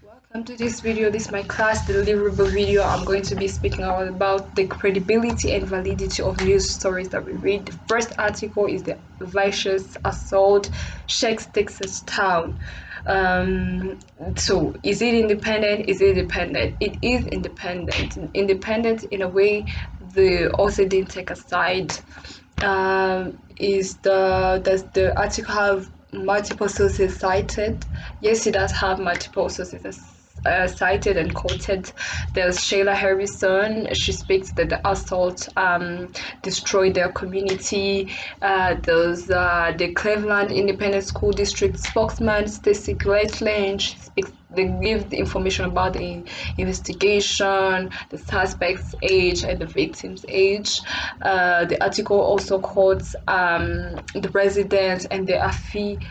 Welcome to this video. This is my class deliverable video. I'm going to be speaking all about the credibility and validity of news stories that we read. The first article is the vicious assault shakes Texas town. So is it independent? Is it dependent? It is independent. Independent in a way the author didn't take a side. Does the article have multiple sources cited? Yes, it does have multiple sources cited and quoted. There's Shayla Harrison. She speaks that the assault destroyed their community. There's the Cleveland Independent School District spokesman Stacy Gleitland. She speaks. They give the information about the investigation, the suspect's age, and the victim's age. The article also quotes the residents and the affidavit,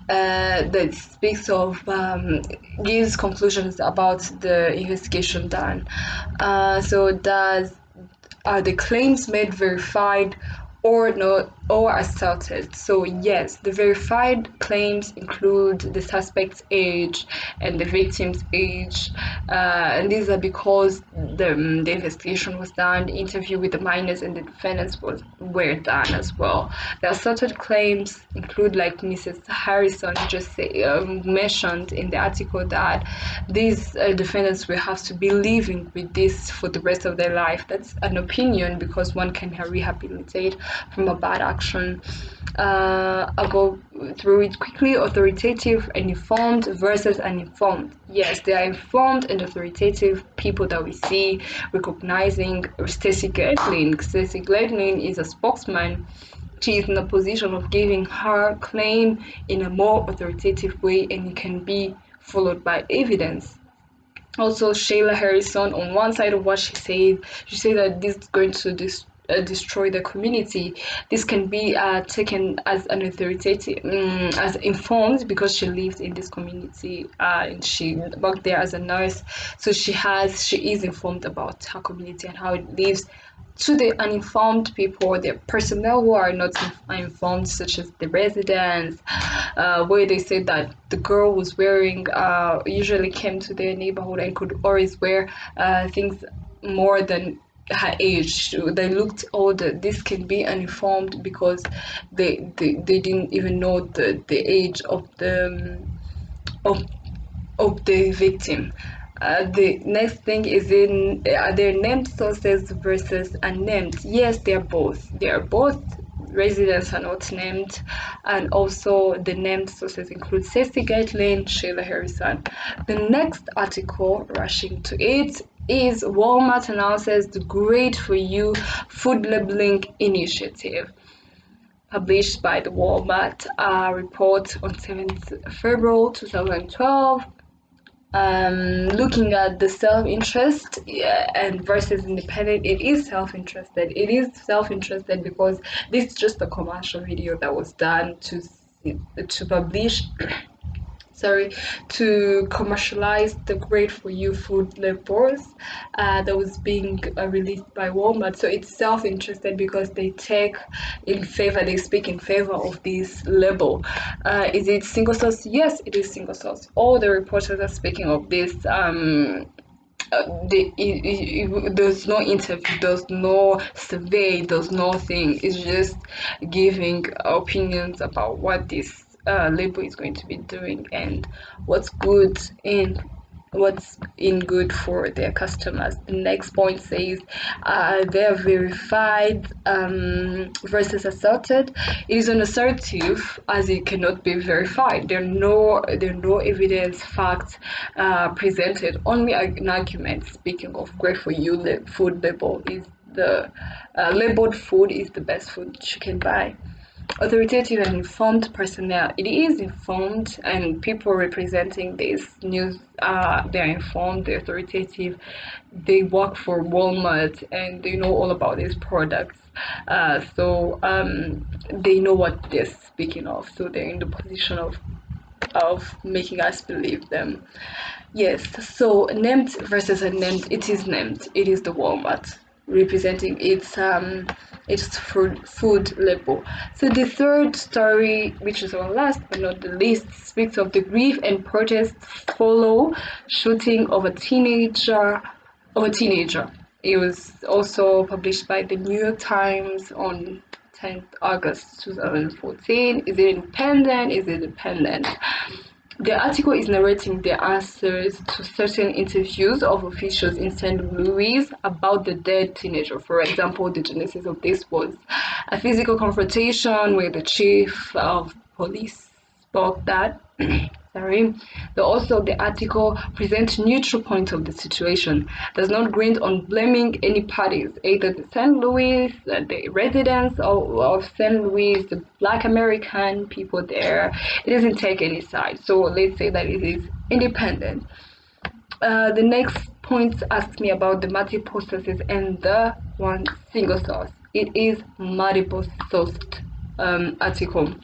that speaks of gives conclusions about the investigation done. So does are the claims made verified or not or assaulted? So yes, the verified claims include the suspect's age and the victim's age, and these are because the investigation was done, the interview with the minors and the defendants were done as well. The assaulted claims include, like Mrs. Harrison just mentioned in the article, that these defendants will have to be living with this for the rest of their life. That's an opinion because one can rehabilitate from a bad action. I'll go through it quickly. Authoritative and informed versus uninformed. Yes, they are informed and authoritative people that we see recognizing Stacy Gleitland. Stacy Gleitland is a spokesman. She is in a position of giving her claim in a more authoritative way, and it can be followed by evidence. Also, Shayla Harrison, on one side of what she said that this is going to destroy the community. This can be taken as an authoritative, as informed, because she lives in this community and she worked there as a nurse. So she is informed about her community and how it lives. To the uninformed people, the personnel who are not informed, such as the residents, where they said that the girl was wearing, usually came to their neighborhood and could always wear things more than her age. They looked older. This can be uninformed because they didn't even know the age of the victim. The next thing is are there named sources versus unnamed? Yes, they're both. They are both. Residents are not named, and also the named sources include Stacy Gleitland, Shayla Harrison. The next article, rushing to it, is Walmart announces the Great For You food labeling initiative, published by the Walmart report on 7th February 2012. Looking at the self-interest and versus independent, it is self-interested. It is self-interested because this is just a commercial video that was done to publish to commercialize the Great For You food labels that was being released by Walmart. So it's self-interested because they speak in favor of this label. Is it single source? Yes, it is single source. All the reporters are speaking of this. There's no interview, there's no survey, there's nothing. It's just giving opinions about what this label is going to be doing and what's good for their customers. The next point says they're verified versus asserted. It is an assertive as it cannot be verified. There are no evidence, facts presented, only an argument. Speaking of Great For You, the food label is the labeled food is the best food you can buy. Authoritative and informed personnel. It is informed, and people representing this news, they're informed, they're authoritative, they work for Walmart and they know all about these products. So they know what they're speaking of, so they're in the position of making us believe them. Yes, so named versus unnamed, it is named. It is the Walmart. representing its food label. So the third story, which is our last but not the least, speaks of the grief and protest follow shooting of a teenager. It was also published by the New York Times on 10th August 2014. Is it independent? Is it dependent? The article is narrating the answers to certain interviews of officials in St. Louis about the dead teenager. For example, the genesis of this was a physical confrontation where the chief of police spoke that sorry. Also, the article presents neutral point of the situation, does not grant on blaming any parties, either the St. Louis, the residents of St. Louis, the Black American people there. It doesn't take any side. So let's say that it is independent. The next point asks me about the multiple sources and the one single source. It is multiple sourced article.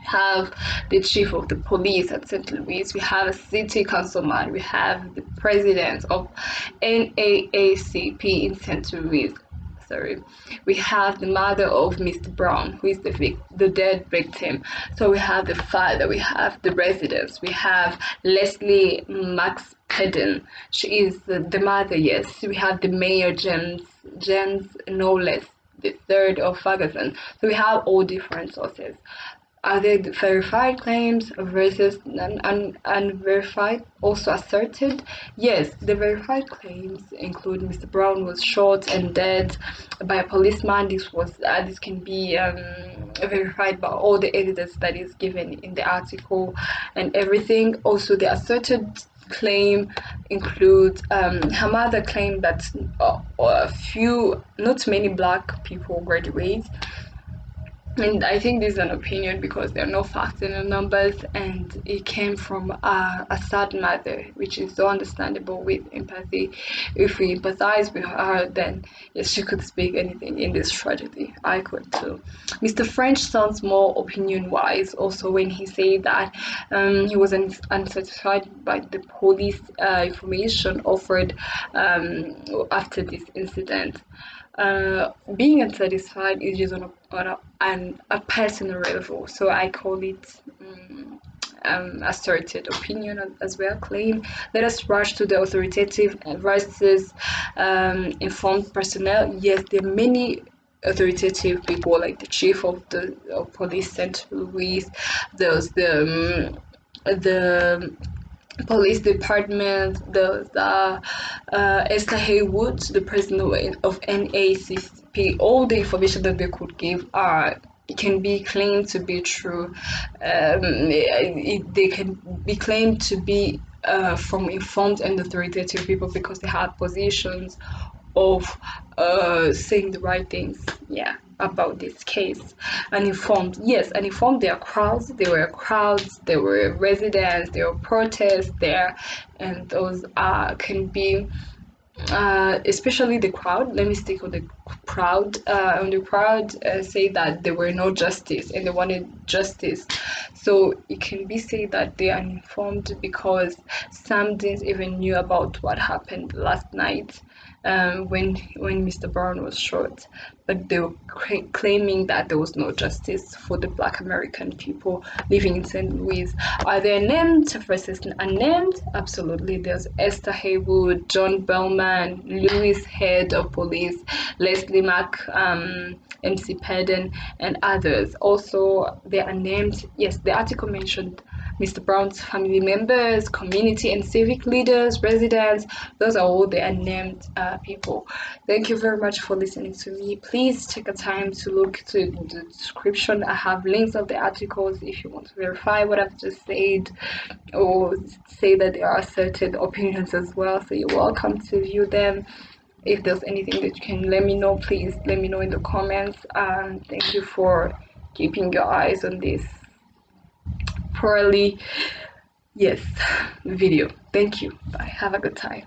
Have the chief of the police at St. Louis, we have a city councilman, we have the president of NAACP in St. Louis. We have the mother of Mr. Brown, who is the dead victim. So we have the father, we have the residents, we have Leslie Max Peden. She is the mother, yes. We have the mayor, James Knowles, the third of Ferguson. So we have all different sources. Are they verified claims versus unverified, also asserted? Yes, the verified claims include Mr. Brown was shot and dead by a policeman. This can be verified by all the evidence that is given in the article and everything. Also, the asserted claim includes her mother claimed that not many Black people graduate. And I think this is an opinion because there are no facts in the numbers, and it came from a sad mother, which is so understandable with empathy. If we empathize with her, then yes, she could speak anything in this tragedy. I could too. Mr. French sounds more opinion-wise also when he said that he was unsatisfied by the police information offered after this incident. Being unsatisfied is just on a personal level, so I call it asserted opinion as well. Claim. Let us rush to the authoritative versus informed personnel. Yes, there are many authoritative people like the chief of the police St. Louis. There's the police department, Esther Haywood, the president of NAACP. All the information that they could give can be claimed to be true. They can be claimed to be from informed and authoritative people because they have positions of saying the right things, yeah, about this case. Uninformed, yes, uninformed. There were residents, there were protests there, and those can be especially the crowd. Let me stick on the crowd. Say that there were no justice and they wanted justice. So it can be said that they are uninformed because some didn't even knew about what happened last night when Mr. Brown was shot. But they were claiming that there was no justice for the Black American people living in St. Louis. Are they named versus unnamed? Absolutely. There's Esther Haywood, John Bellman, Louis Head of Police, Leslie Mack, MC Peden, and others. Also, they are named. Yes, the article mentioned Mr. Brown's family members, community and civic leaders, residents. Those are all the unnamed people. Thank you very much for listening to me. Please take a time to look to the description. I have links of the articles if you want to verify what I've just said or say that there are certain opinions as well. So you're welcome to view them. If there's anything that you can let me know, please let me know in the comments. Thank you for keeping your eyes on this poorly, yes, video. Thank you. Bye. Have a good time.